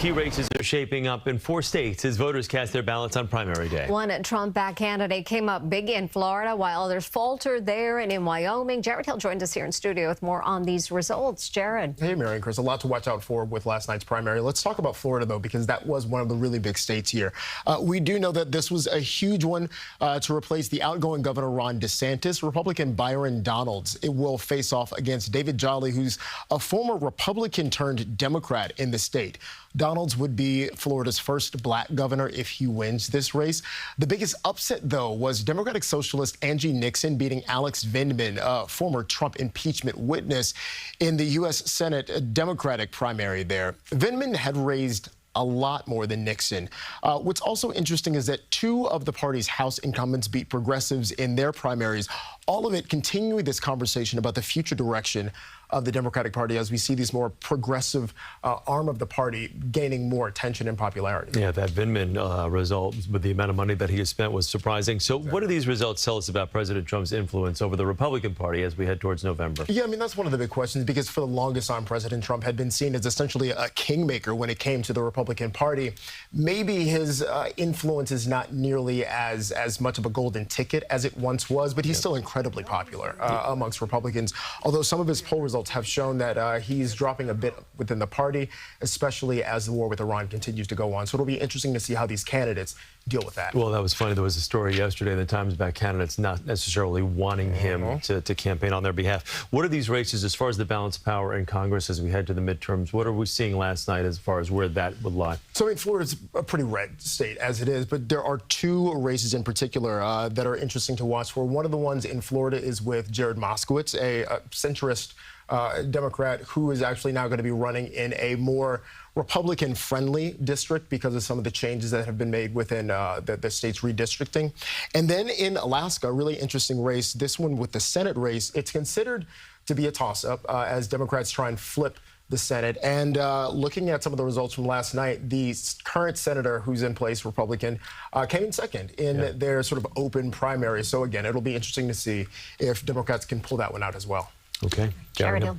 Key races are shaping up in 4 states as voters cast their ballots on primary day. One Trump-backed candidate came up big in Florida, while others faltered there and in Wyoming. Jarred Hill joins us here in studio with more on these results. Jarred. Hey, Mary and Chris. A lot to watch out for with last night's primary. Let's talk about Florida, though, because that was one of the really big states here. We do know that this was a huge one to replace the outgoing Governor Ron DeSantis. Republican Byron Donalds it will face off against David Jolly, who's a former Republican turned Democrat in the state. Donalds would be Florida's first black governor if he wins this race. The biggest upset, though, was Democratic Socialist Angie Nixon beating Alex Vindman, a former Trump impeachment witness, in the U.S. Senate Democratic primary there. Vindman had raised a lot more than Nixon. What's also interesting is that 2 of the party's House incumbents beat progressives in their primaries, all of it continuing this conversation about the future direction of the Democratic Party as we see this more progressive arm of the party gaining more attention and popularity. Yeah, that Vindman result with the amount of money that he has spent was surprising. So what do these results tell us about President Trump's influence over the Republican Party as we head towards November? Yeah, I mean, that's one of the big questions, because for the longest time, President Trump had been seen as essentially a kingmaker when it came to the Republican Party. Maybe his influence is not nearly as much of a golden ticket as it once was, but he's still incredibly popular amongst Republicans, although some of his poll results have shown that he's dropping a bit within the party, especially as the war with Iran continues to go on. So it'll be interesting to see how these candidates deal with that. Well, that was funny. There was a story yesterday in the Times about candidates not necessarily wanting him to campaign on their behalf. What are these races as far as the balance of power in Congress as we head to the midterms? What are we seeing last night as far as where that would lie? So, I mean, Florida's a pretty red state as it is, but there are 2 races in particular that are interesting to watch for. One of the ones in Florida is with Jared Moskowitz, a centrist Democrat who is actually now going to be running in a more Republican-friendly district because of some of the changes that have been made within the state's redistricting. And then in Alaska, a really interesting race, this one with the Senate race, it's considered to be a toss-up as Democrats try and flip the Senate. And looking at some of the results from last night, the current senator who's in place, Republican, came in second in their sort of open primary. So again, it'll be interesting to see if Democrats can pull that one out as well. Okay. Jarred Hill.